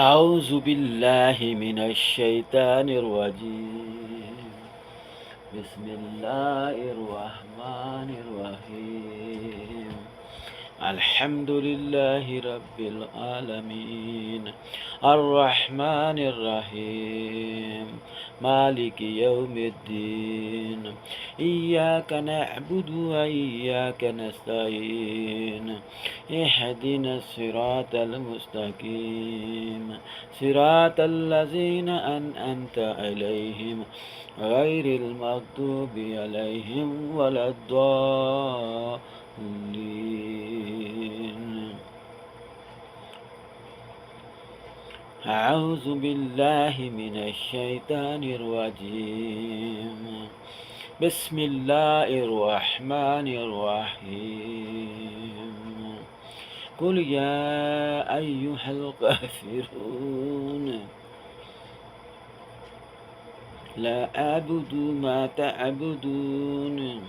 أعوذ بالله من الشيطان الرجيم. بسم الله الرحمن الرحيم. الحمد لله رب العالمين الرحمن الرحيم مالك يوم الدين. إياك نعبد وإياك نستعين. اهدنا الصراط المستقيم صراط الذين أنعمت عليهم غير المغضوب عليهم ولا الضالين. أعوذ بالله من الشيطان الرجيم. بسم الله الرحمن الرحيم. قل يا أيها الكافرون لا أعبد ما تعبدون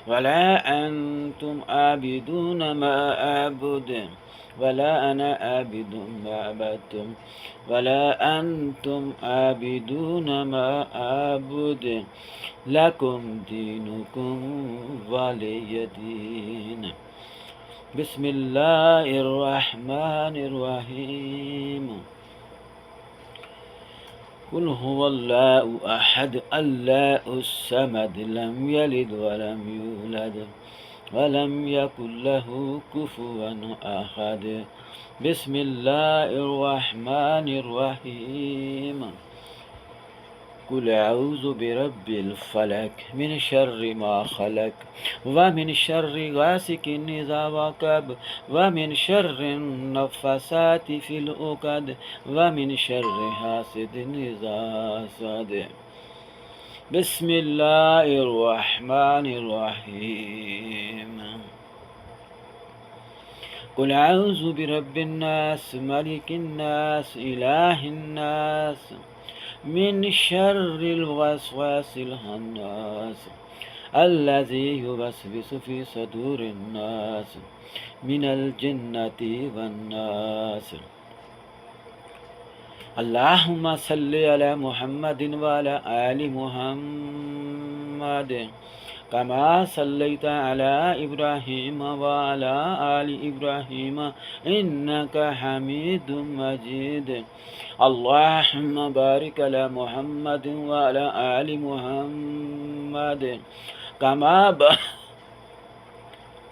ولا أنتم عابدون ما أعبد ولا أنا عابد ما عبدتم ولا أنتم عابدون ما أعبد لكم دينكم ولي دين. بسم الله الرحمن الرحيم. قل هو الله أحد الله الصمد لم يلد ولم يولد ولم يكن له كفوا أحد. بسم الله الرحمن الرحيم. قل أعوذ برب الفلك من شر ما خلق ومن شر غاسق إذا وقب ومن شر النفاثات في العقد ومن شر حاسد إذا حسد. بسم الله الرحمن الرحيم. قل أعوذ برب الناس ملك الناس إله الناس من شر الوسواس الخناس الذي يوسوس في صدور الناس من الجنة والناس. اللهم صل على محمد وعلى آل محمد كما صليت على إبراهيم وعلى آل إبراهيم إنك حميد مجيد. اللهم بارك على محمد وعلى آل محمد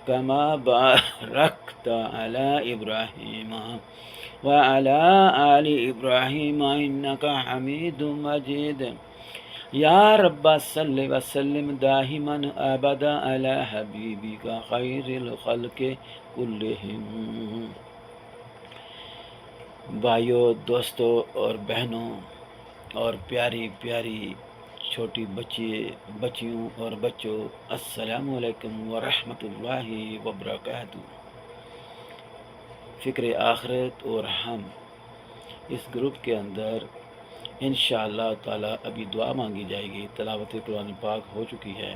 كما باركت على إبراهيم وعلى آل إبراهيم إنك حميد مجيد. يا رب صل وسلم دائما أبدا على حبيبك خير الخلق كلهم. بھائیوں، دوستوں اور بہنوں اور پیاری پیاری چھوٹی بچیوں اور بچوں، السلام علیکم ورحمۃ اللہ وبرکاتہ۔ فکر آخرت اور ہم اس گروپ کے اندر انشاءاللہ تعالی ابھی دعا مانگی جائے گی۔ تلاوت قرآن پاک ہو چکی ہے۔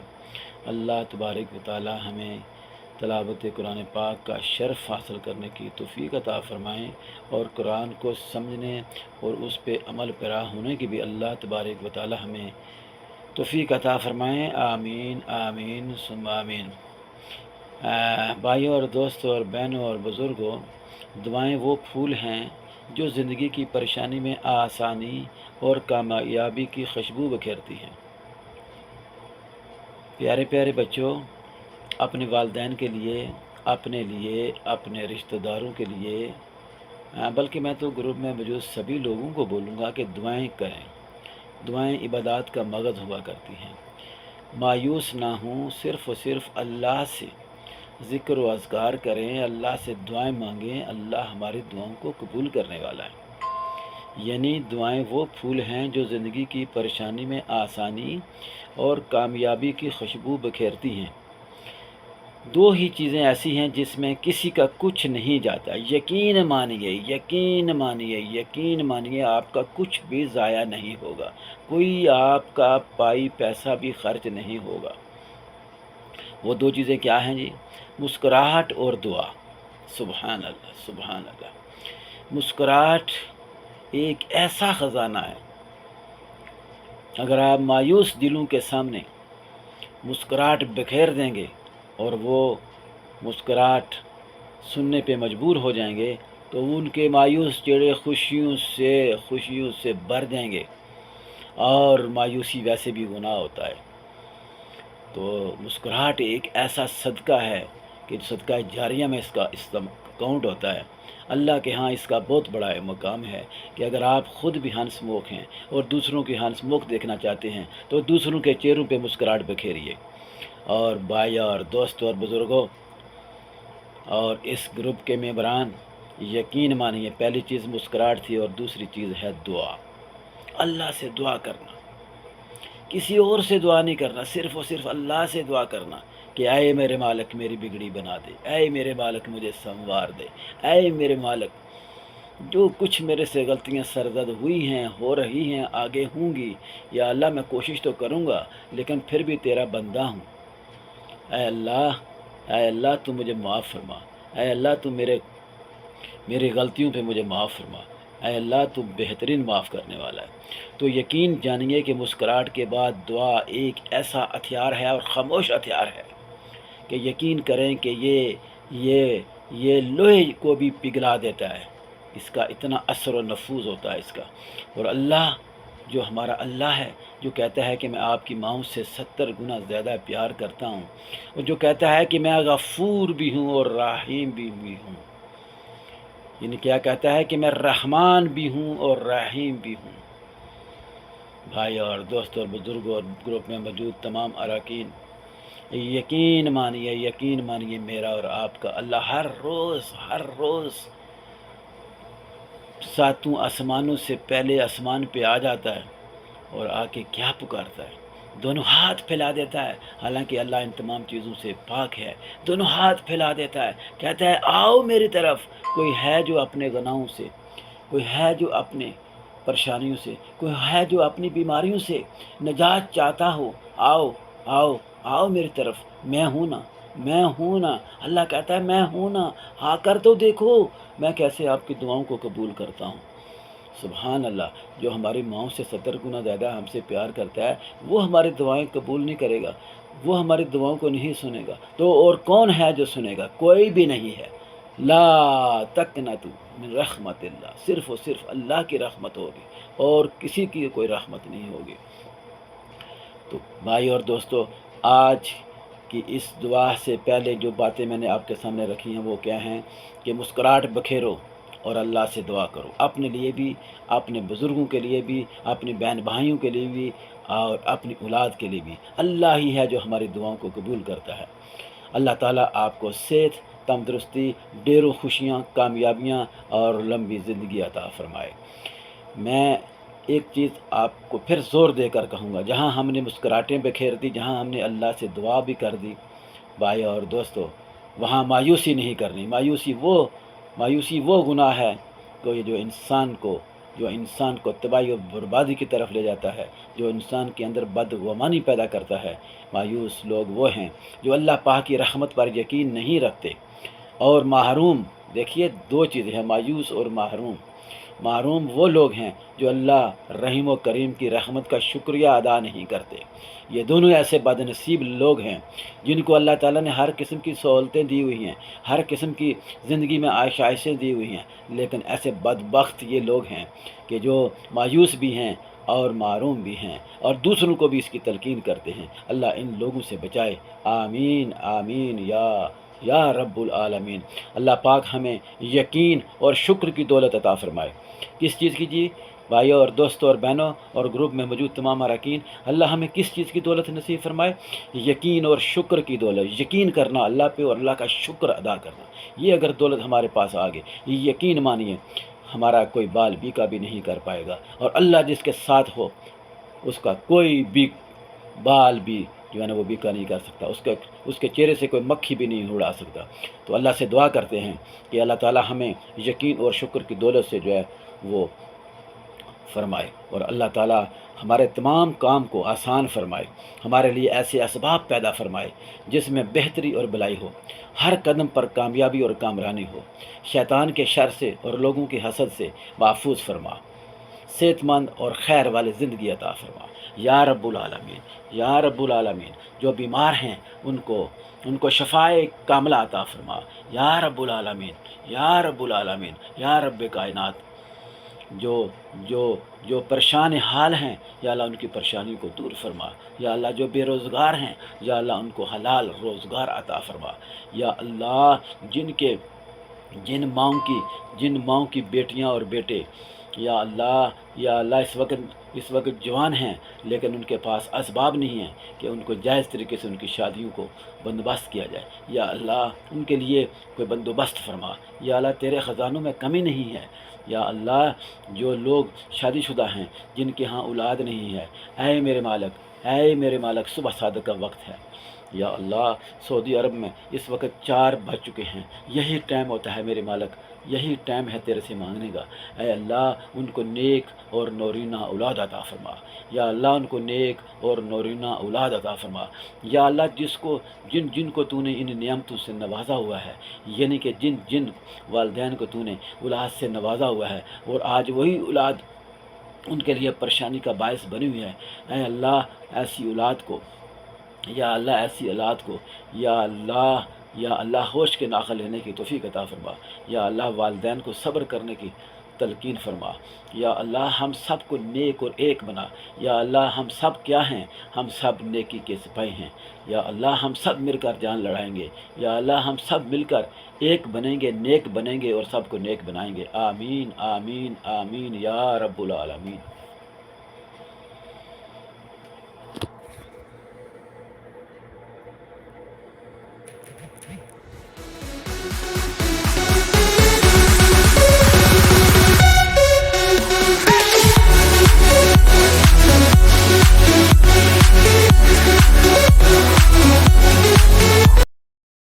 اللہ تبارک و تعالی ہمیں تلاوت قرآن پاک کا شرف حاصل کرنے کی توفیق عطا فرمائیں، اور قرآن کو سمجھنے اور اس پہ عمل پیرا ہونے کی بھی اللہ تبارک و تعالی ہمیں توفیق عطا فرمائیں۔ آمین آمین ثم آمین۔ بھائیوں اور دوستوں اور بہنوں اور بزرگوں، دعائیں وہ پھول ہیں جو زندگی کی پریشانی میں آسانی اور کامیابی کی خوشبو بکھیرتی ہیں۔ پیارے پیارے بچوں، اپنے والدین کے لیے، اپنے رشتہ داروں کے لیے، بلکہ میں تو گروپ میں موجود سبھی لوگوں کو بولوں گا کہ دعائیں کریں۔ دعائیں عبادات کا مغز ہوا کرتی ہیں۔ مایوس نہ ہوں، صرف و صرف اللہ سے ذکر و اذکار کریں، اللہ سے دعائیں مانگیں، اللہ ہماری دعاؤں کو قبول کرنے والا ہے۔ یعنی دعائیں وہ پھول ہیں جو زندگی کی پریشانی میں آسانی اور کامیابی کی خوشبو بکھیرتی ہیں۔ دو ہی چیزیں ایسی ہیں جس میں کسی کا کچھ نہیں جاتا۔ یقین مانیے آپ کا کچھ بھی ضائع نہیں ہوگا، کوئی آپ کا پائی پیسہ بھی خرچ نہیں ہوگا۔ وہ دو چیزیں کیا ہیں جی؟ مسکراہٹ اور دعا۔ سبحان اللہ سبحان اللہ۔ مسکراہٹ ایک ایسا خزانہ ہے، اگر آپ مایوس دلوں کے سامنے مسکراہٹ بکھیر دیں گے اور وہ مسکراہٹ سننے پہ مجبور ہو جائیں گے تو ان کے مایوس چہرے خوشیوں سے بھر جائیں گے، اور مایوسی ویسے بھی گناہ ہوتا ہے۔ تو مسکراہٹ ایک ایسا صدقہ ہے کہ صدقہ جاریہ میں اس کا کاؤنٹ ہوتا ہے۔ اللہ کے ہاں اس کا بہت بڑا مقام ہے کہ اگر آپ خود بھی ہنس مکھ ہیں اور دوسروں کی ہنس مکھ دیکھنا چاہتے ہیں تو دوسروں کے چہروں پہ مسکراہٹ بکھیریے۔ اور بھائی اور دوست اور بزرگوں اور اس گروپ کے ممبران، یقین مانیے پہلی چیز مسکراہٹ تھی اور دوسری چیز ہے دعا۔ اللہ سے دعا کرنا، کسی اور سے دعا نہیں کرنا، صرف اور صرف اللہ سے دعا کرنا کہ اے میرے مالک میری بگڑی بنا دے، اے میرے مالک مجھے سنوار دے، اے میرے مالک جو کچھ میرے سے غلطیاں سرزد ہوئی ہیں، ہو رہی ہیں، آگے ہوں گی، یا اللہ میں کوشش تو کروں گا لیکن پھر بھی تیرا بندہ ہوں۔ اے اللہ، اے اللہ تو مجھے معاف فرما، اے اللہ تو میری غلطیوں پہ مجھے معاف فرما، اے اللہ تو بہترین معاف کرنے والا ہے۔ تو یقین جانیے کہ مسکراہٹ کے بعد دعا ایک ایسا ہتھیار ہے اور خاموش ہتھیار ہے کہ یقین کریں کہ یہ لوہے کو بھی پگھلا دیتا ہے، اس کا اتنا اثر و نفوذ ہوتا ہے اس کا۔ اور اللہ جو ہمارا اللہ ہے، جو کہتا ہے کہ میں آپ کی ماؤں سے 70 گنا زیادہ پیار کرتا ہوں، اور جو کہتا ہے کہ میں غفور بھی ہوں اور رحیم بھی ہوں، یعنی کیا کہتا ہے کہ میں رحمان بھی ہوں اور رحیم بھی ہوں۔ بھائی اور دوست اور بزرگ اور گروپ میں موجود تمام اراکین، یقین مانیے میرا اور آپ کا اللہ ہر روز ساتوں آسمانوں سے پہلے آسمان پہ آ جاتا ہے اور آ کے کیا پکارتا ہے، دونوں ہاتھ پھیلا دیتا ہے، حالانکہ اللہ ان تمام چیزوں سے پاک ہے، دونوں ہاتھ پھیلا دیتا ہے، کہتا ہے آؤ میری طرف، کوئی ہے جو اپنے گناہوں سے، کوئی ہے جو اپنے پریشانیوں سے، کوئی ہے جو اپنی بیماریوں سے نجات چاہتا ہو، آؤ آؤ آؤ میری طرف، میں ہوں نا۔ اللہ کہتا ہے میں ہوں نا، آ کر تو دیکھو میں کیسے آپ کی دعاؤں کو قبول کرتا ہوں۔ سبحان اللہ، جو ہماری ماؤں سے 70 گنا زیادہ ہم سے پیار کرتا ہے وہ ہماری دعائیں قبول نہیں کرے گا، وہ ہماری دعاؤں کو نہیں سنے گا تو اور کون ہے جو سنے گا؟ کوئی بھی نہیں ہے۔ لا تقنطوا من رحمت اللہ، صرف اور صرف اللہ کی رحمت ہوگی اور کسی کی کوئی رحمت نہیں ہوگی۔ تو بھائی اور دوستو، آج کی اس دعا سے پہلے جو باتیں میں نے آپ کے سامنے رکھی ہیں وہ کیا ہیں کہ مسکراہٹ بکھیرو اور اللہ سے دعا کرو، اپنے لیے بھی، اپنے بزرگوں کے لیے بھی، اپنے بہن بھائیوں کے لیے بھی، اور اپنی اولاد کے لیے بھی۔ اللہ ہی ہے جو ہماری دعاؤں کو قبول کرتا ہے۔ اللہ تعالیٰ آپ کو صحت، تندرستی، ڈھیروں خوشیاں، کامیابیاں اور لمبی زندگی عطا فرمائے۔ میں ایک چیز آپ کو پھر زور دے کر کہوں گا، جہاں ہم نے مسکراہٹیں بکھیر دی، جہاں ہم نے اللہ سے دعا بھی کر دی، بھائی اور دوستو، وہاں مایوسی نہیں کرنی۔ مایوسی وہ گناہ ہے کہ جو انسان کو تباہی و بربادی کی طرف لے جاتا ہے، جو انسان کے اندر بدگمانی پیدا کرتا ہے۔ مایوس لوگ وہ ہیں جو اللہ پاک کی رحمت پر یقین نہیں رکھتے، اور محروم، دیکھیے دو چیزیں ہیں، مایوس اور محروم۔ محروم وہ لوگ ہیں جو اللہ رحیم و کریم کی رحمت کا شکریہ ادا نہیں کرتے۔ یہ دونوں ایسے بد نصیب لوگ ہیں جن کو اللہ تعالیٰ نے ہر قسم کی سہولتیں دی ہوئی ہیں، ہر قسم کی زندگی میں آشائشیں دی ہوئی ہیں، لیکن ایسے بدبخت یہ لوگ ہیں کہ جو مایوس بھی ہیں اور محروم بھی ہیں اور دوسروں کو بھی اس کی تلقین کرتے ہیں۔ اللہ ان لوگوں سے بچائے، آمین آمین یا رب العالمین۔ اللہ پاک ہمیں یقین اور شکر کی دولت عطا فرمائے۔ کس چیز کی جی؟ بھائیوں اور دوستوں اور بہنوں اور گروپ میں موجود تمام اراکین، اللہ ہمیں کس چیز کی دولت نصیب فرمائے؟ یقین اور شکر کی دولت، یقین کرنا اللہ پہ اور اللہ کا شکر ادا کرنا۔ یہ اگر دولت ہمارے پاس آ گئی، یہ یقین مانیے ہمارا کوئی بال بیکا بھی نہیں کر پائے گا، اور اللہ جس کے ساتھ ہو اس کا کوئی بھی بال بھی جو ہے نا وہ بیکا نہیں کر سکتا، اس کے چہرے سے کوئی مکھی بھی نہیں اڑا سکتا۔ تو اللہ سے دعا کرتے ہیں کہ اللہ تعالیٰ ہمیں یقین اور شکر کی دولت سے جو ہے وہ فرمائے، اور اللہ تعالیٰ ہمارے تمام کام کو آسان فرمائے، ہمارے لیے ایسے اسباب پیدا فرمائے جس میں بہتری اور بھلائی ہو، ہر قدم پر کامیابی اور کامرانی ہو، شیطان کے شر سے اور لوگوں کے حسد سے محفوظ فرما۔ صحت مند اور خیر والی زندگی عطا فرما یا رب العالمین، یا رب العالمین۔ جو بیمار ہیں ان کو شفائے کاملہ عطا فرما یا رب العالمین، یا رب العالمین، یا رب کائنات۔ جو جو جو پریشان حال ہیں یا اللہ ان کی پریشانی کو دور فرما یا اللہ۔ جو بے روزگار ہیں یا اللہ ان کو حلال روزگار عطا فرما یا اللہ۔ جن ماؤں کی بیٹیاں اور بیٹے یا اللہ اس وقت جوان ہیں لیکن ان کے پاس اسباب نہیں ہیں کہ ان کو جائز طریقے سے ان کی شادیوں کو بندوبست کیا جائے یا اللہ، ان کے لیے کوئی بندوبست فرما یا اللہ۔ تیرے خزانوں میں کمی نہیں ہے یا اللہ۔ جو لوگ شادی شدہ ہیں جن کے ہاں اولاد نہیں ہے، اے میرے مالک صبح صادق کا وقت ہے یا اللہ۔ سعودی عرب میں اس وقت 4 بج چکے ہیں، یہی ٹائم ہوتا ہے میرے مالک، یہی ٹائم ہے تیرے سے مانگنے کا۔ اے اللہ ان کو نیک اور نورینہ اولاد عطا فرما یا اللہ، ان کو نیک اور نورینہ اولاد عطا فرما یا اللہ۔ جن کو تو نے ان نعمتوں سے نوازا ہوا ہے، یعنی کہ جن والدین کو تو نے اولاد سے نوازا ہوا ہے اور آج وہی اولاد ان کے لیے پریشانی کا باعث بنی ہوئی ہے، اے اللہ ایسی اولاد کو یا اللہ ہوش کے ناخن لینے کی توفیق عطا فرما یا اللہ۔ والدین کو صبر کرنے کی تلقین فرما یا اللہ۔ ہم سب کو نیک اور ایک بنا یا اللہ۔ ہم سب کیا ہیں؟ ہم سب نیکی کے سپاہی ہیں یا اللہ۔ ہم سب مل کر جان لڑائیں گے یا اللہ۔ ہم سب مل کر ایک بنیں گے، نیک بنیں گے اور سب کو نیک بنائیں گے۔ آمین آمین آمین یا رب العالمین۔